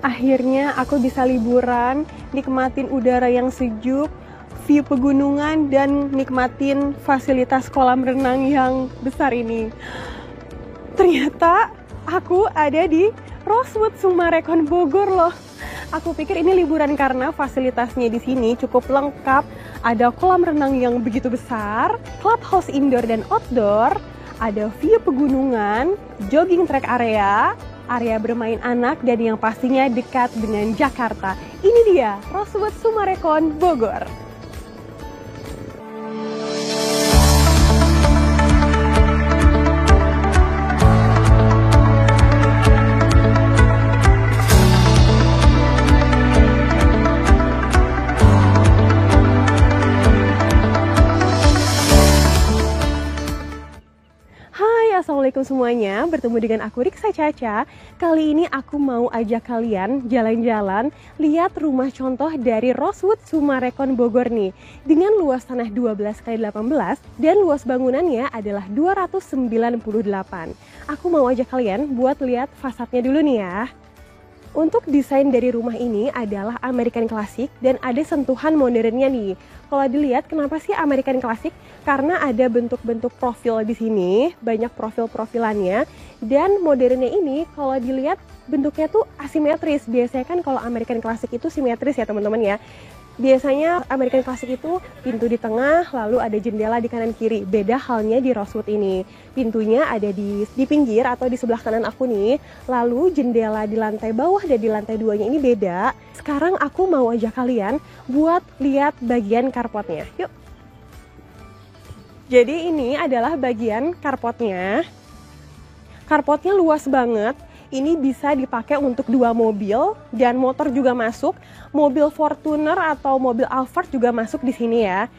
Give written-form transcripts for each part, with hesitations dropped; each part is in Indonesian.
Akhirnya aku bisa liburan, nikmatin udara yang sejuk, view pegunungan, dan nikmatin fasilitas kolam renang yang besar ini. Ternyata aku ada di Rosewood Summarecon Bogor loh. Aku pikir ini liburan karena fasilitasnya di sini cukup lengkap. Ada kolam renang yang begitu besar, clubhouse indoor dan outdoor, ada view pegunungan, jogging track area bermain anak, dan yang pastinya dekat dengan Jakarta. Ini dia Rosewood Summarecon Bogor. Assalamualaikum semuanya, bertemu dengan aku Riksa Caca. Kali ini aku mau ajak kalian jalan-jalan lihat rumah contoh dari Rosewood Summarecon Bogor nih. Dengan luas tanah 12x18 dan luas bangunannya adalah 298. Aku mau ajak kalian buat lihat fasadnya dulu nih ya. Untuk desain dari rumah ini adalah American Classic dan ada sentuhan modernnya nih. Kalau dilihat kenapa sih American Classic? Karena ada bentuk-bentuk profil di sini, banyak profil-profilannya, dan modernnya ini kalau dilihat bentuknya tuh asimetris. Biasanya kan kalau American Classic itu simetris ya teman-teman ya. Biasanya American Classic itu pintu di tengah, lalu ada jendela di kanan kiri. Beda halnya di Rosewood ini. Pintunya ada di pinggir atau di sebelah kanan aku nih. Lalu jendela di lantai bawah dan di lantai 2-nya ini beda. Sekarang aku mau ajak kalian buat lihat bagian carportnya. Yuk. Jadi ini adalah bagian carportnya. Carportnya luas banget. Ini bisa dipakai untuk 2 mobil dan motor juga masuk. Mobil Fortuner atau mobil Alphard juga masuk di sini ya.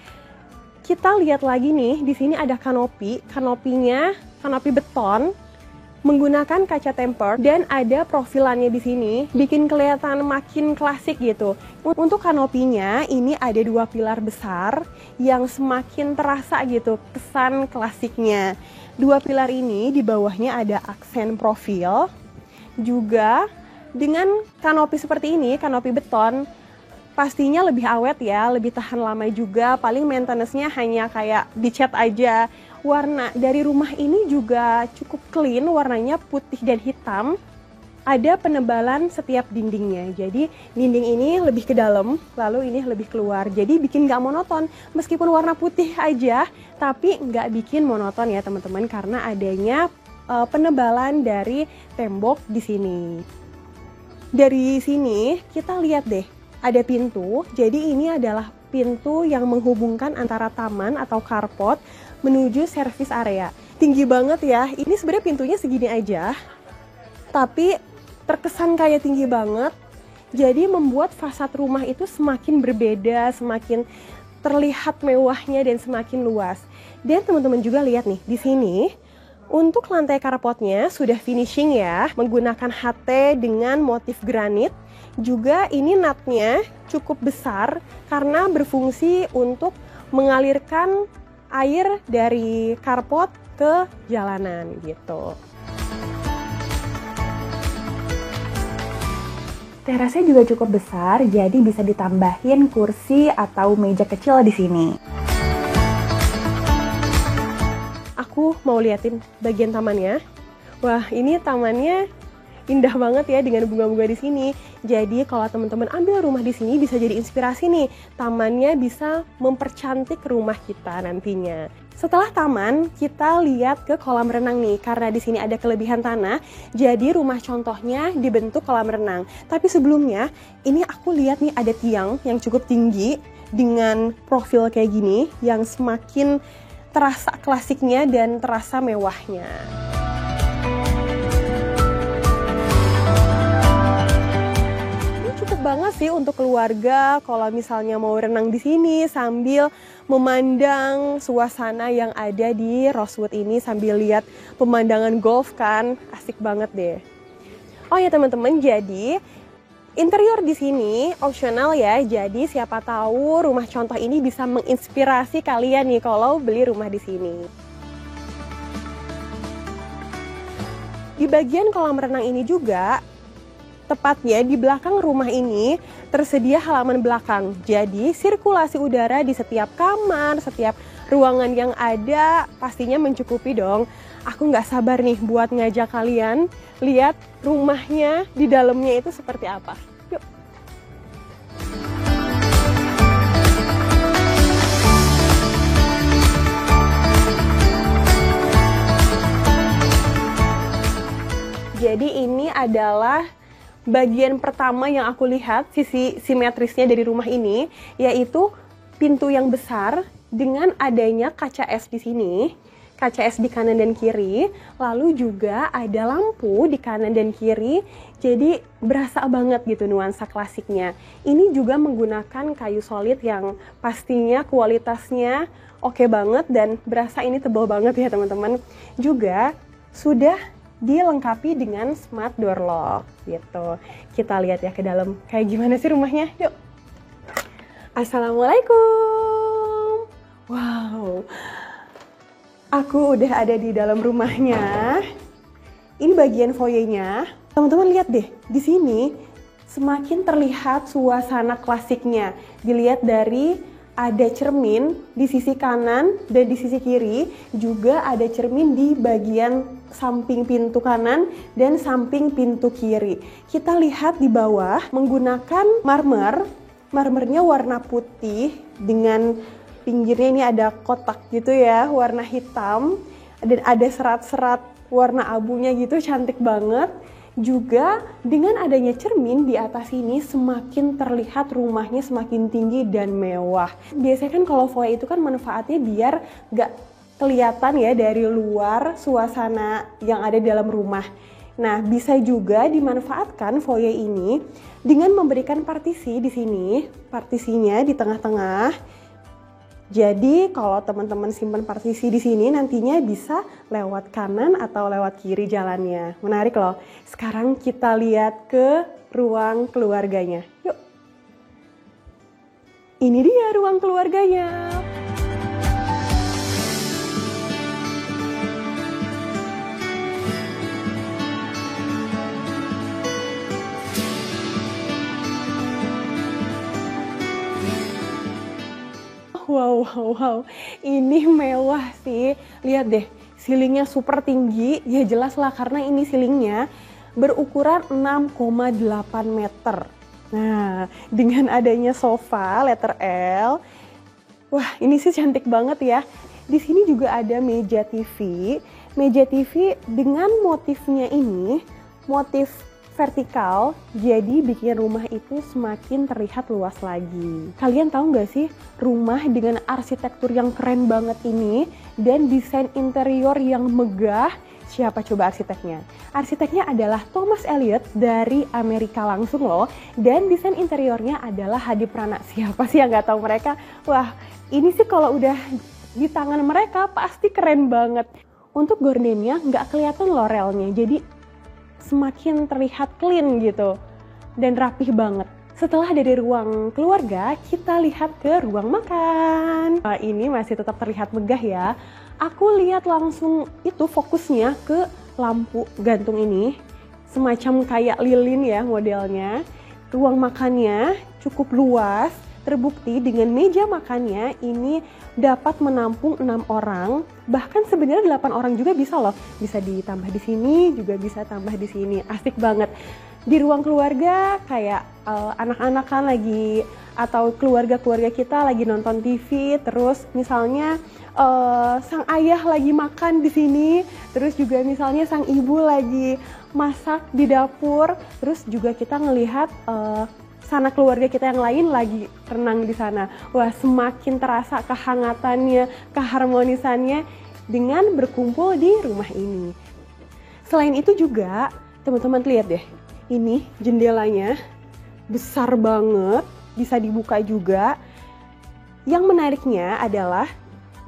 Kita lihat lagi nih, di sini ada kanopi. Kanopinya kanopi beton menggunakan kaca tempered dan ada profilannya di sini, bikin kelihatan makin klasik gitu. Untuk kanopinya ini ada 2 pilar besar yang semakin terasa gitu kesan klasiknya. 2 pilar ini di bawahnya ada aksen profil. Juga dengan kanopi seperti ini, kanopi beton, pastinya lebih awet ya, lebih tahan lama juga. Paling maintenance-nya hanya kayak dicat aja. Warna dari rumah ini juga cukup clean, warnanya putih dan hitam. Ada penebalan setiap dindingnya, jadi dinding ini lebih ke dalam, lalu ini lebih keluar. Jadi bikin nggak monoton, meskipun warna putih aja, tapi nggak bikin monoton ya teman-teman, karena adanya penebalan dari tembok di sini. Dari sini kita lihat deh, ada pintu. Jadi ini adalah pintu yang menghubungkan antara taman atau carport menuju service area. Tinggi banget ya. Ini sebenarnya pintunya segini aja, tapi terkesan kayak tinggi banget. Jadi membuat fasad rumah itu semakin berbeda, semakin terlihat mewahnya dan semakin luas. Dan teman-teman juga lihat nih di sini. Untuk lantai carportnya sudah finishing ya, menggunakan HT dengan motif granit. Juga ini nutnya cukup besar karena berfungsi untuk mengalirkan air dari carport ke jalanan gitu. Terasnya juga cukup besar, jadi bisa ditambahin kursi atau meja kecil di sini. Aku mau liatin bagian tamannya. Wah, ini tamannya indah banget ya dengan bunga-bunga di sini. Jadi kalau teman-teman ambil rumah di sini bisa jadi inspirasi nih. Tamannya bisa mempercantik rumah kita nantinya. Setelah taman, kita lihat ke kolam renang nih. Karena di sini ada kelebihan tanah, jadi rumah contohnya dibentuk kolam renang. Tapi sebelumnya, ini aku lihat nih ada tiang yang cukup tinggi dengan profil kayak gini yang semakin terasa klasiknya dan terasa mewahnya. Ini cukup banget sih untuk keluarga kalau misalnya mau renang di sini sambil memandang suasana yang ada di Rosewood ini sambil lihat pemandangan golf kan, asik banget deh. Oh ya teman-teman, jadi interior di sini opsional ya, jadi siapa tahu rumah contoh ini bisa menginspirasi kalian nih kalau beli rumah di sini. Di bagian kolam renang ini juga Tepatnya di belakang rumah ini tersedia halaman belakang. Jadi sirkulasi udara di setiap kamar, setiap ruangan yang ada pastinya mencukupi dong. Aku nggak sabar nih buat ngajak kalian lihat rumahnya di dalamnya itu seperti apa. Yuk. Jadi ini adalah bagian pertama yang aku lihat, sisi simetrisnya dari rumah ini, yaitu pintu yang besar dengan adanya kaca es di sini, kaca es di kanan dan kiri, lalu juga ada lampu di kanan dan kiri, jadi berasa banget gitu nuansa klasiknya. Ini juga menggunakan kayu solid yang pastinya kualitasnya oke banget dan berasa ini tebal banget ya teman-teman. Juga sudah dilengkapi dengan smart door lock gitu. Kita lihat ya ke dalam kayak gimana sih rumahnya. Yuk. Assalamualaikum. Wow. Aku udah ada di dalam rumahnya. Ini bagian foyernya. Teman-teman lihat deh, di sini semakin terlihat suasana klasiknya. Dilihat dari ada cermin di sisi kanan dan di sisi kiri, juga ada cermin di bagian samping pintu kanan dan samping pintu kiri. Kita lihat di bawah menggunakan marmer, marmernya warna putih dengan pinggirnya ini ada kotak gitu ya, warna hitam dan ada serat-serat warna abunya gitu, cantik banget. Juga dengan adanya cermin di atas ini semakin terlihat rumahnya semakin tinggi dan mewah. Biasanya kan kalau foyer itu kan manfaatnya biar gak kelihatan ya dari luar suasana yang ada di dalam rumah. Nah, bisa juga dimanfaatkan foyer ini dengan memberikan partisi di sini, partisinya di tengah-tengah. Jadi kalau teman-teman simpan partisi di sini nantinya bisa lewat kanan atau lewat kiri jalannya. Menarik loh. Sekarang kita lihat ke ruang keluarganya. Yuk. Ini dia ruang keluarganya. Wow, ini mewah sih. Lihat deh, ceilingnya super tinggi. Ya jelas lah karena ini ceilingnya berukuran 6,8 meter. Nah, dengan adanya sofa letter L, wah ini sih cantik banget ya. Di sini juga ada meja TV. Meja TV dengan motifnya ini, motif vertikal, jadi bikin rumah itu semakin terlihat luas lagi. Kalian tahu nggak sih, rumah dengan arsitektur yang keren banget ini dan desain interior yang megah, siapa coba arsiteknya? Arsiteknya adalah Thomas Elliot dari Amerika langsung loh, dan desain interiornya adalah Hadi Prana. Siapa sih yang nggak tahu mereka? Wah, ini sih kalau udah di tangan mereka pasti keren banget. Untuk gordennya nggak kelihatan loh relnya, jadi semakin terlihat clean gitu dan rapih banget. Setelah dari ruang keluarga, kita lihat ke ruang makan. Nah, ini masih tetap terlihat megah ya. Aku lihat langsung itu fokusnya ke lampu gantung ini. Semacam kayak lilin ya modelnya. Ruang makannya cukup luas. Terbukti dengan meja makannya ini dapat menampung 6 orang, bahkan sebenarnya 8 orang juga bisa loh. Bisa ditambah di sini, juga bisa tambah di sini. Asik banget. Di ruang keluarga kayak anak-anak kan lagi atau keluarga-keluarga kita lagi nonton TV, terus misalnya sang ayah lagi makan di sini, terus juga misalnya sang ibu lagi masak di dapur, terus juga kita ngelihat sana keluarga kita yang lain lagi renang di sana. Wah, semakin terasa kehangatannya, keharmonisannya dengan berkumpul di rumah ini. Selain itu juga, teman-teman lihat deh, ini jendelanya besar banget, bisa dibuka juga. Yang menariknya adalah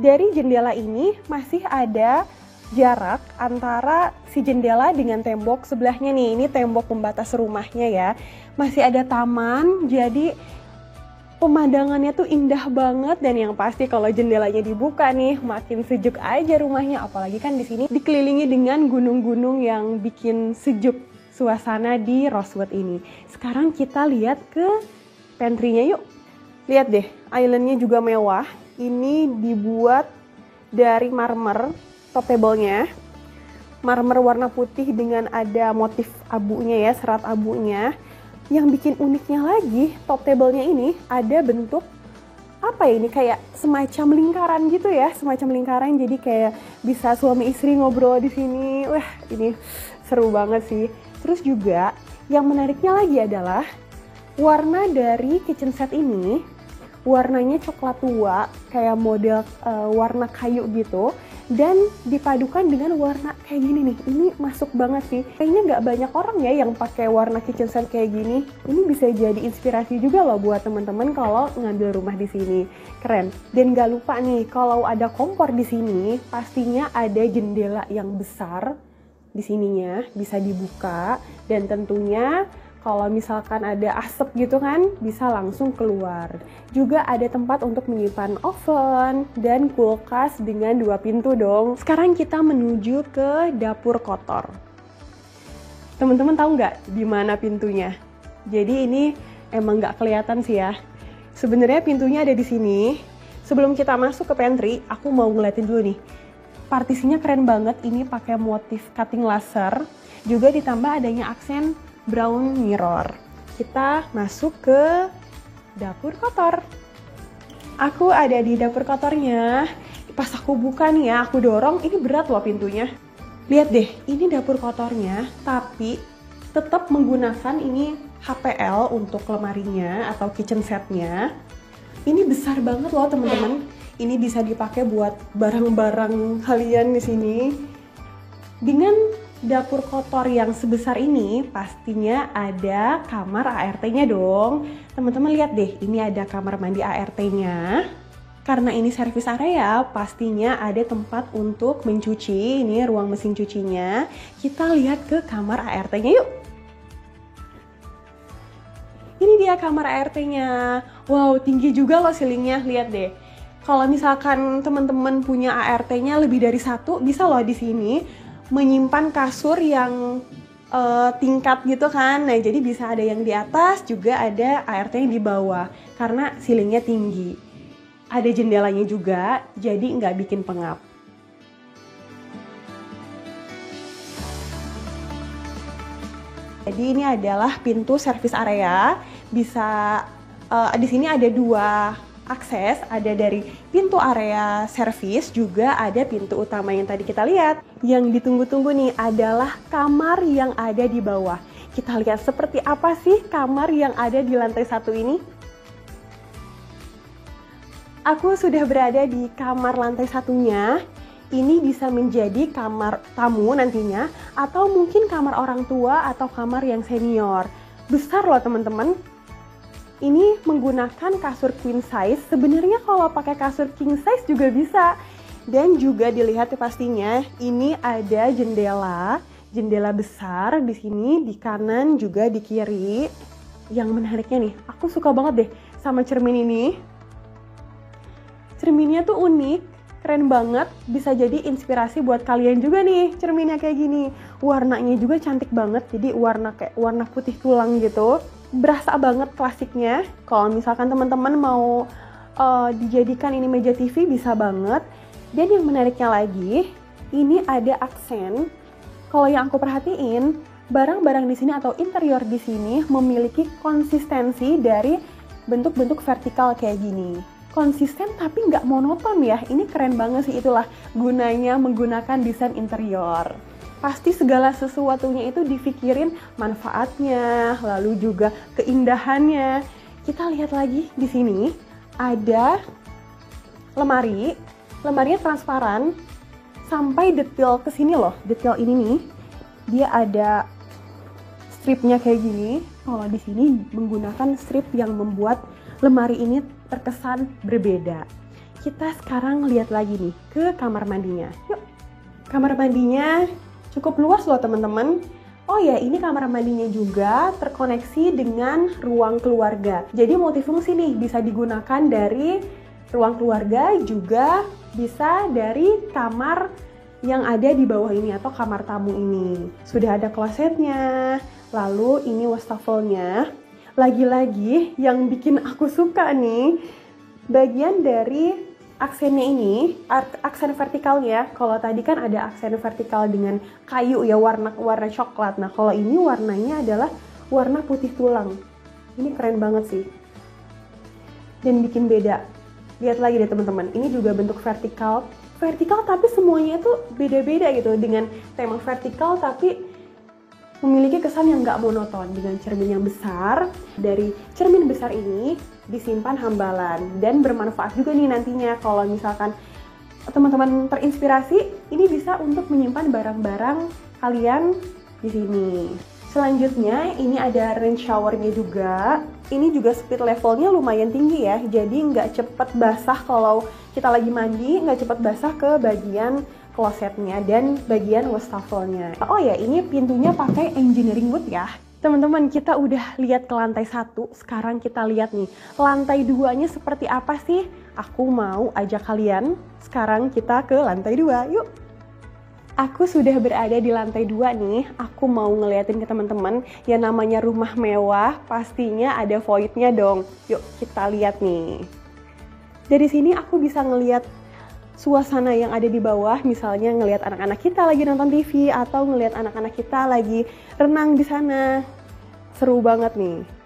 dari jendela ini masih ada jarak antara si jendela dengan tembok sebelahnya nih. Ini tembok pembatas rumahnya ya. Masih ada taman, jadi pemandangannya tuh indah banget. Dan yang pasti kalau jendelanya dibuka nih, makin sejuk aja rumahnya. Apalagi kan di sini dikelilingi dengan gunung-gunung yang bikin sejuk suasana di Rosewood ini. Sekarang kita lihat ke pantry-nya yuk. Lihat deh, island-nya juga mewah. Ini dibuat dari marmer, top table-nya. Marmer warna putih dengan ada motif abunya ya, serat abunya. Yang bikin uniknya lagi, top table-nya ini ada bentuk apa ya, ini kayak semacam lingkaran gitu ya, semacam lingkaran, jadi kayak bisa suami istri ngobrol di sini. Wah, ini seru banget sih. Terus juga yang menariknya lagi adalah warna dari kitchen set ini, warnanya coklat tua, kayak model warna kayu gitu, dan dipadukan dengan warna kayak gini nih. Ini masuk banget sih. Kayaknya nggak banyak orang ya yang pakai warna kitchen set kayak gini. Ini bisa jadi inspirasi juga loh buat teman-teman kalau ngambil rumah di sini. Keren. Dan nggak lupa nih, kalau ada kompor di sini, pastinya ada jendela yang besar di sininya, bisa dibuka, dan tentunya kalau misalkan ada asap gitu kan, bisa langsung keluar. Juga ada tempat untuk menyimpan oven dan kulkas dengan 2 pintu dong. Sekarang kita menuju ke dapur kotor. Teman-teman tahu nggak di mana pintunya? Jadi ini emang nggak kelihatan sih ya. Sebenarnya pintunya ada di sini. Sebelum kita masuk ke pantry, aku mau ngeliatin dulu nih. Partisinya keren banget, ini pakai motif cutting laser. Juga ditambah adanya aksen brown mirror. Kita masuk ke dapur kotor. Aku ada di dapur kotornya. Pas aku buka nih ya, aku dorong, ini berat loh pintunya. Lihat deh, ini dapur kotornya, tapi tetap menggunakan ini HPL untuk lemarinya atau kitchen setnya. Ini besar banget loh teman-teman. Ini bisa dipakai buat barang-barang kalian di sini. Dengan dapur kotor yang sebesar ini, pastinya ada kamar ART-nya dong. Teman-teman lihat deh, ini ada kamar mandi ART-nya. Karena ini service area, pastinya ada tempat untuk mencuci. Ini ruang mesin cucinya. Kita lihat ke kamar ART-nya yuk. Ini dia kamar ART-nya. Wow, tinggi juga loh ceilingnya, lihat deh. Kalau misalkan teman-teman punya ART-nya lebih dari 1, bisa loh di sini menyimpan kasur yang tingkat gitu kan. Nah, jadi bisa ada yang di atas, juga ada ART yang di bawah karena ceilingnya tinggi. Ada jendelanya juga, jadi nggak bikin pengap. Jadi ini adalah pintu service area. Bisa di sini ada 2 akses, ada dari pintu area servis, juga ada pintu utama yang tadi kita lihat. Yang ditunggu-tunggu nih adalah kamar yang ada di bawah. Kita lihat seperti apa sih kamar yang ada di lantai 1 ini. Aku sudah berada di kamar lantai 1-nya. Ini bisa menjadi kamar tamu nantinya, atau mungkin kamar orang tua atau kamar yang senior. Besar loh teman-teman. Ini menggunakan kasur queen size. Sebenarnya kalau pakai kasur king size juga bisa. Dan juga dilihat ya pastinya, ini ada jendela besar di sini, di kanan juga di kiri. Yang menariknya nih, aku suka banget deh sama cermin ini. Cerminnya tuh unik, keren banget. Bisa jadi inspirasi buat kalian juga nih, cerminnya kayak gini. Warnanya juga cantik banget, jadi warna putih tulang gitu. Berasa banget klasiknya. Kalau misalkan teman-teman mau dijadikan ini meja TV, bisa banget. Dan yang menariknya lagi, ini ada aksen. Kalau yang aku perhatiin, barang-barang di sini atau interior di sini memiliki konsistensi dari bentuk-bentuk vertikal kayak gini. Konsisten tapi nggak monoton ya. Ini keren banget sih, itulah gunanya menggunakan desain interior. Pasti segala sesuatunya itu dipikirin manfaatnya, lalu juga keindahannya. Kita lihat lagi di sini ada lemari. Lemarinya transparan sampai detail ke sini loh. Detail ini nih, dia ada stripnya kayak gini. Kalau di sini menggunakan strip yang membuat lemari ini terkesan berbeda. Kita sekarang lihat lagi nih ke kamar mandinya. Yuk, kamar mandinya cukup luas loh teman-teman. Oh ya, ini kamar mandinya juga terkoneksi dengan ruang keluarga. Jadi multifungsi nih, bisa digunakan dari ruang keluarga, juga bisa dari kamar yang ada di bawah ini atau kamar tamu ini. Sudah ada klosetnya, lalu ini wastafelnya. Lagi-lagi yang bikin aku suka nih, bagian dari aksennya ini, aksen vertikalnya. Kalau tadi kan ada aksen vertikal dengan kayu ya, warna coklat. Nah, kalau ini warnanya adalah warna putih tulang. Ini keren banget sih. Dan bikin beda. Lihat lagi deh teman-teman, ini juga bentuk vertikal tapi semuanya itu beda-beda gitu, dengan tema vertikal tapi memiliki kesan yang nggak monoton. Dengan cermin yang besar, dari cermin besar ini disimpan hambalan dan bermanfaat juga nih nantinya kalau misalkan teman-teman terinspirasi, ini bisa untuk menyimpan barang-barang kalian di sini. Selanjutnya ini ada rain showernya juga. Ini juga speed levelnya lumayan tinggi ya, jadi nggak cepet basah kalau kita lagi mandi, nggak cepet basah ke bagian klosetnya dan bagian wastafelnya. Oh ya, ini pintunya pakai engineering wood ya. Teman-teman, kita udah lihat ke lantai 1, sekarang kita lihat nih lantai 2-nya seperti apa sih? Aku mau ajak kalian, sekarang kita ke lantai 2, yuk! Aku sudah berada di lantai 2 nih, aku mau ngeliatin ke teman-teman yang namanya rumah mewah, pastinya ada void-nya dong. Yuk kita lihat nih. Dari sini aku bisa ngeliat suasana yang ada di bawah, misalnya ngelihat anak-anak kita lagi nonton TV atau ngelihat anak-anak kita lagi renang di sana. Seru banget nih.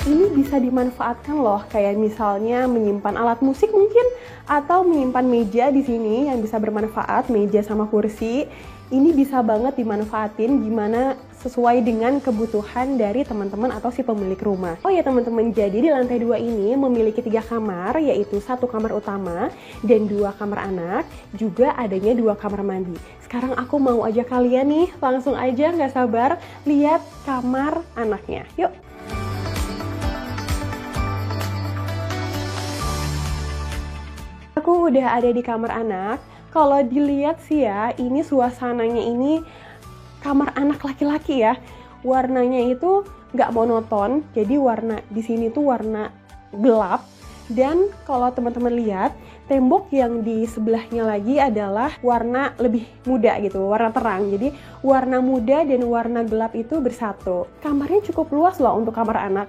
Ini bisa dimanfaatkan loh, kayak misalnya menyimpan alat musik mungkin, atau menyimpan meja di sini yang bisa bermanfaat, meja sama kursi. Ini bisa banget dimanfaatin gimana sesuai dengan kebutuhan dari teman-teman atau si pemilik rumah. Oh ya teman-teman, jadi di lantai 2 ini memiliki 3 kamar, yaitu 1 kamar utama dan 2 kamar anak, juga adanya 2 kamar mandi. Sekarang aku mau ajak kalian nih, langsung aja nggak sabar lihat kamar anaknya. Yuk! Aku udah ada di kamar anak. Kalau dilihat sih ya, ini suasananya ini kamar anak laki-laki ya. Warnanya itu nggak monoton, jadi warna di sini tuh warna gelap. Dan kalau teman-teman lihat, tembok yang di sebelahnya lagi adalah warna lebih muda gitu, warna terang. Jadi warna muda dan warna gelap itu bersatu. Kamarnya cukup luas loh untuk kamar anak.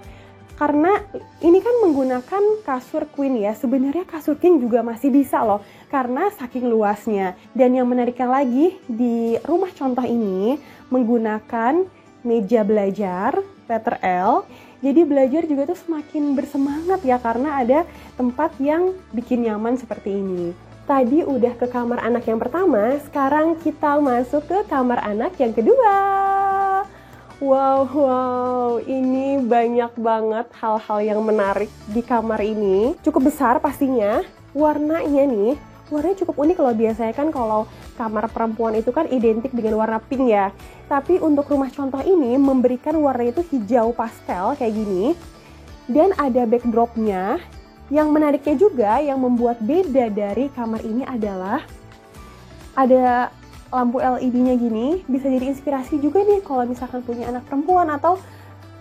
Karena ini kan menggunakan kasur queen ya, sebenarnya kasur king juga masih bisa loh, karena saking luasnya. Dan yang menariknya lagi, di rumah contoh ini menggunakan meja belajar, letter L. Jadi belajar juga tuh semakin bersemangat ya, karena ada tempat yang bikin nyaman seperti ini. Tadi udah ke kamar anak yang pertama, sekarang kita masuk ke kamar anak yang kedua. Wow, ini banyak banget hal-hal yang menarik di kamar ini. Cukup besar pastinya. Warnanya nih, warnanya cukup unik loh. Biasanya kan kalau kamar perempuan itu kan identik dengan warna pink ya. Tapi untuk rumah contoh ini memberikan warna itu hijau pastel kayak gini. Dan ada backdropnya. Yang menariknya juga, yang membuat beda dari kamar ini adalah ada lampu LED-nya gini, bisa jadi inspirasi juga nih kalau misalkan punya anak perempuan atau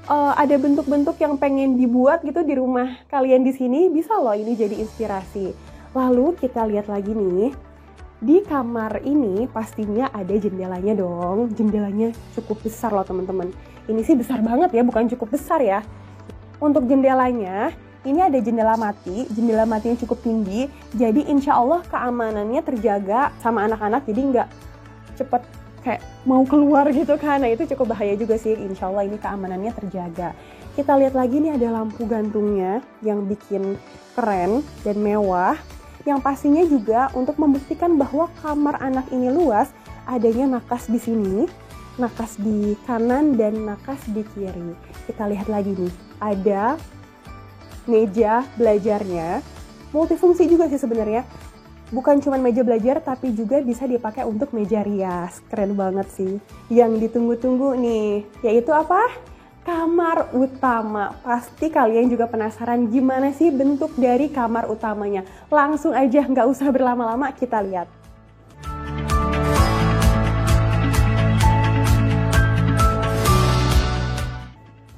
ada bentuk-bentuk yang pengen dibuat gitu di rumah kalian di sini, bisa loh ini jadi inspirasi. Lalu kita lihat lagi nih, di kamar ini pastinya ada jendelanya dong. Jendelanya cukup besar loh teman-teman. Ini sih besar banget ya, bukan cukup besar ya. Untuk jendelanya, ini ada jendela matinya cukup tinggi, jadi insya Allah keamanannya terjaga sama anak-anak, jadi nggak cepet kayak mau keluar gitu kan. Nah itu cukup bahaya juga sih, insya Allah ini keamanannya terjaga. Kita lihat lagi nih, ada lampu gantungnya yang bikin keren dan mewah, yang pastinya juga untuk membuktikan bahwa kamar anak ini luas, adanya nakas di sini, nakas di kanan dan nakas di kiri. Kita lihat lagi nih, ada meja belajarnya, multifungsi juga sih sebenarnya. Bukan cuma meja belajar, tapi juga bisa dipakai untuk meja rias. Keren banget sih. Yang ditunggu-tunggu nih, yaitu apa? Kamar utama. Pasti kalian juga penasaran gimana sih bentuk dari kamar utamanya. Langsung aja, nggak usah berlama-lama, kita lihat.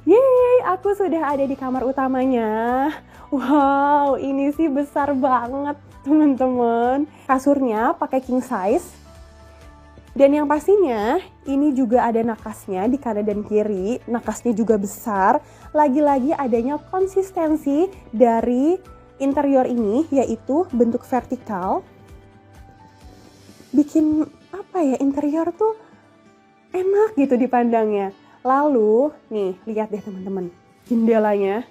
Yeay, aku sudah ada di kamar utamanya. Wow, ini sih besar banget teman-teman. Kasurnya pakai king size. Dan yang pastinya ini juga ada nakasnya di kanan dan kiri. Nakasnya juga besar. Lagi-lagi adanya konsistensi dari interior ini, yaitu bentuk vertikal. Bikin apa ya, interior tuh enak gitu dipandangnya. Lalu nih, lihat deh teman-teman, jendelanya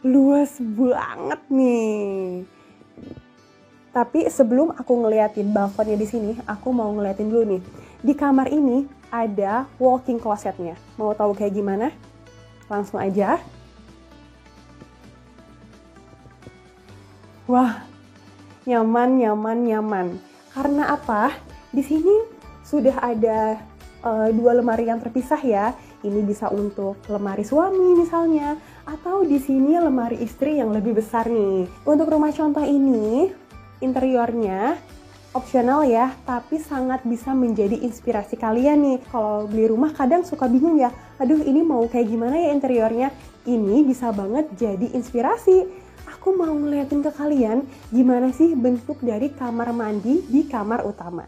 luas banget nih. Tapi sebelum aku ngeliatin balkonnya di sini, aku mau ngeliatin dulu nih. Di kamar ini ada walk-in closetnya. Mau tahu kayak gimana? Langsung aja. Wah, nyaman, nyaman, nyaman. Karena apa? Di sini sudah ada dua lemari yang terpisah ya. Ini bisa untuk lemari suami misalnya, atau di sini lemari istri yang lebih besar nih. Untuk rumah contoh ini, interiornya opsional ya, tapi sangat bisa menjadi inspirasi kalian nih. Kalau beli rumah kadang suka bingung ya, aduh ini mau kayak gimana ya interiornya. Ini bisa banget jadi inspirasi. Aku mau ngeliatin ke kalian gimana sih bentuk dari kamar mandi di kamar utama.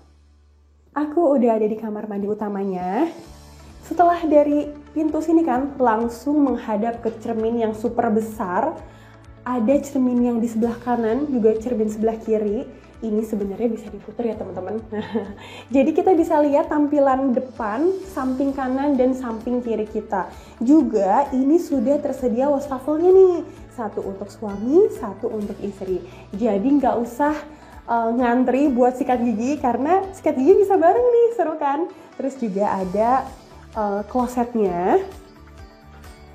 Aku udah ada di kamar mandi utamanya. Setelah dari pintu sini kan langsung menghadap ke cermin yang super besar. Ada cermin yang di sebelah kanan, juga cermin sebelah kiri. Ini sebenarnya bisa diputar ya teman-teman. Jadi kita bisa lihat tampilan depan, samping kanan, dan samping kiri kita. Juga ini sudah tersedia wastafelnya nih. Satu untuk suami, satu untuk istri. Jadi nggak usah ngantri buat sikat gigi, karena sikat gigi bisa bareng nih, seru kan? Terus juga ada klosetnya.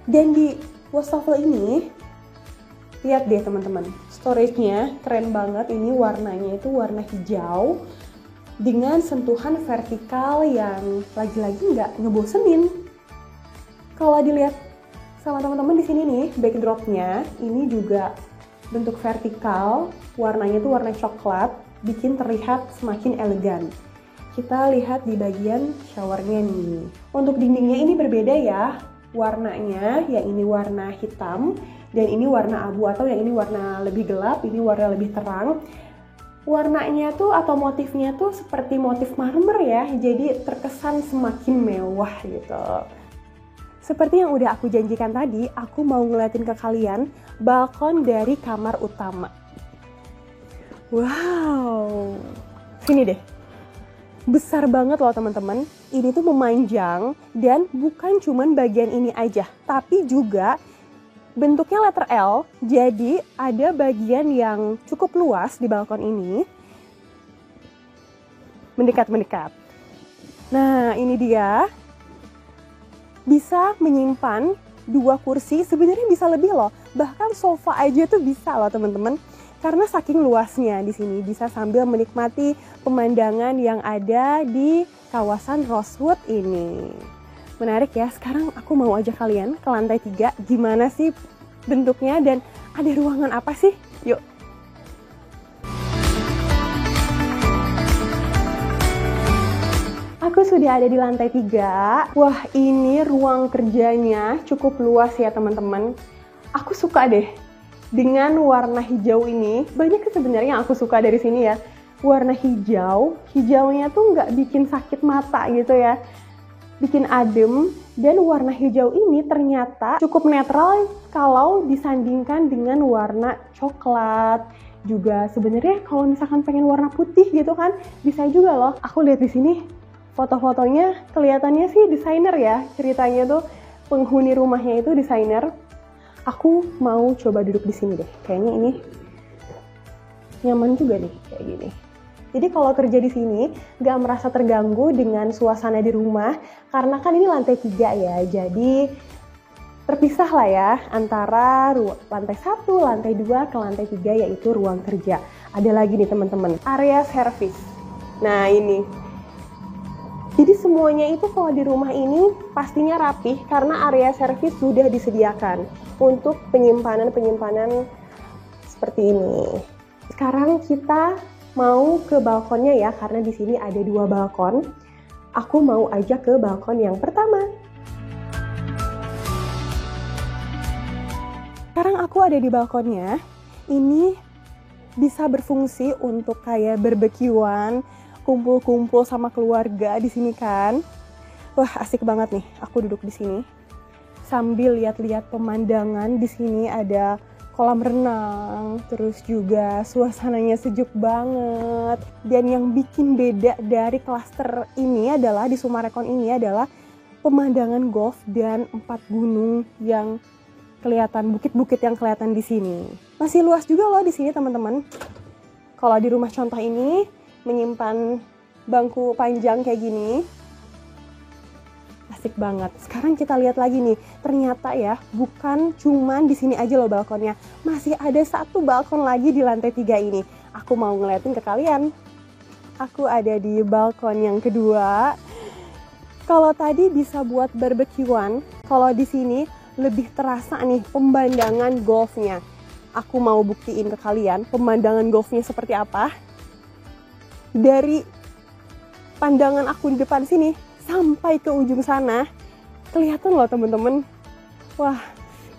Dan di wastafel ini, lihat deh teman-teman, storage-nya keren banget. Ini warnanya itu warna hijau dengan sentuhan vertikal yang lagi-lagi nggak ngebosenin. Kalau dilihat sama teman-teman di sini nih, backdrop-nya ini juga bentuk vertikal, warnanya itu warna coklat, bikin terlihat semakin elegan. Kita lihat di bagian showernya nih. Untuk dindingnya ini berbeda ya, warnanya yang ini warna hitam, dan ini warna abu, atau yang ini warna lebih gelap, ini warna lebih terang. Warnanya tuh atau motifnya tuh seperti motif marmer ya, jadi terkesan semakin mewah gitu. Seperti yang udah aku janjikan tadi, aku mau ngeliatin ke kalian balkon dari kamar utama. Wow, sini deh. Besar banget loh teman-teman. Ini tuh memanjang, dan bukan cuman bagian ini aja, tapi juga bentuknya letter L, jadi ada bagian yang cukup luas di balkon ini. Mendekat-mendekat. Nah, ini dia. Bisa menyimpan 2 kursi, sebenarnya bisa lebih loh. Bahkan sofa aja tuh bisa loh teman-teman. Karena saking luasnya di sini, bisa sambil menikmati pemandangan yang ada di kawasan Rosewood ini. Menarik ya. Sekarang aku mau ajak kalian ke lantai 3. Gimana sih bentuknya dan ada ruangan apa sih? Yuk. Aku sudah ada di lantai 3. Wah, ini ruang kerjanya cukup luas ya teman-teman. Aku suka deh dengan warna hijau ini. Banyak sebenarnya yang aku suka dari sini ya. Warna hijau, hijaunya tuh nggak bikin sakit mata gitu ya. Bikin adem, dan warna hijau ini ternyata cukup netral kalau disandingkan dengan warna coklat. Juga sebenarnya kalau misalkan pengen warna putih gitu kan, bisa juga loh. Aku lihat di sini foto-fotonya kelihatannya sih desainer ya. Ceritanya tuh penghuni rumahnya itu desainer. Aku mau coba duduk di sini deh. Kayaknya ini nyaman juga nih kayak gini. Jadi kalau kerja di sini nggak merasa terganggu dengan suasana di rumah, karena kan ini lantai 3 ya. Jadi terpisah lah ya antara lantai 1, lantai 2 ke lantai 3, yaitu ruang kerja. Ada lagi nih teman-teman, area service. Nah ini. Jadi semuanya itu kalau di rumah ini pastinya rapih karena area service sudah disediakan untuk penyimpanan seperti ini. Sekarang kita mau ke balkonnya ya, karena di sini ada 2 balkon. Aku mau ajak ke balkon yang pertama. Sekarang aku ada di balkonnya. Ini bisa berfungsi untuk kayak barbekyuan, kumpul-kumpul sama keluarga di sini kan. Wah, asik banget nih. Aku duduk di sini sambil lihat-lihat pemandangan. Di sini ada kolam renang, terus juga suasananya sejuk banget. Dan yang bikin beda dari klaster ini adalah, di Sumarekon ini adalah pemandangan golf dan 4 gunung yang kelihatan, bukit-bukit yang kelihatan di sini. Masih luas juga loh di sini teman-teman. Kalau di rumah contoh ini menyimpan bangku panjang kayak gini, asik banget. Sekarang kita lihat lagi nih, ternyata ya bukan cuman di sini aja loh balkonnya. Masih ada 1 balkon lagi di lantai 3 ini. Aku mau ngeliatin ke kalian. Aku ada di balkon yang kedua. Kalau tadi bisa buat barbekyuan, kalau di sini lebih terasa nih pemandangan golfnya. Aku mau buktiin ke kalian pemandangan golfnya seperti apa. Dari pandangan aku di depan sini sampai ke ujung sana, kelihatan loh temen-temen. Wah,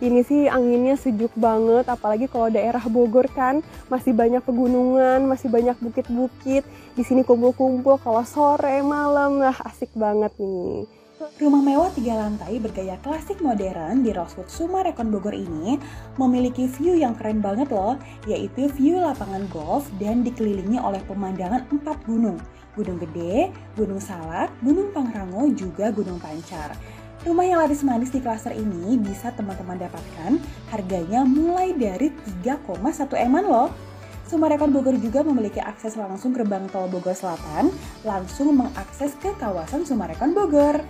ini sih anginnya sejuk banget, apalagi kalau daerah Bogor kan masih banyak pegunungan, masih banyak bukit-bukit. Di sini kumpul-kumpul kalau sore, malam, lah asik banget nih. Rumah mewah 3 lantai bergaya klasik modern di Rosewood Sumarekon Bogor ini memiliki view yang keren banget loh, yaitu view lapangan golf dan dikelilingi oleh pemandangan 4 gunung. Gunung Gede, Gunung Salak, Gunung Pangrango, juga Gunung Pancar. Rumah yang laris manis di klaster ini bisa teman-teman dapatkan harganya mulai dari 3,1 M-an loh. Sumarekon Bogor juga memiliki akses langsung gerbang tol Bogor Selatan, langsung mengakses ke kawasan Sumarekon Bogor.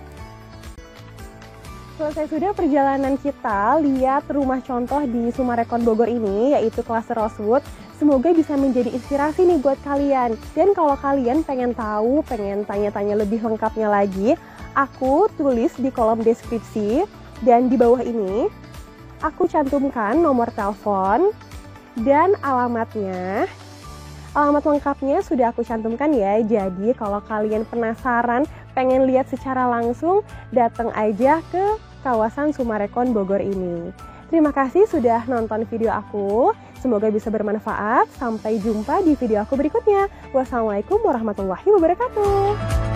Selesai sudah perjalanan kita lihat rumah contoh di Sumarekon Bogor ini, yaitu klaster Rosewood. Semoga bisa menjadi inspirasi nih buat kalian. Dan kalau kalian pengen tahu, pengen tanya-tanya lebih lengkapnya lagi, aku tulis di kolom deskripsi. Dan di bawah ini, aku cantumkan nomor telepon dan alamatnya. Alamat lengkapnya sudah aku cantumkan ya. Jadi kalau kalian penasaran, pengen lihat secara langsung, datang aja ke kawasan Sumarekon Bogor ini. Terima kasih sudah nonton video aku. Semoga bisa bermanfaat. Sampai jumpa di video aku berikutnya. Wassalamualaikum warahmatullahi wabarakatuh.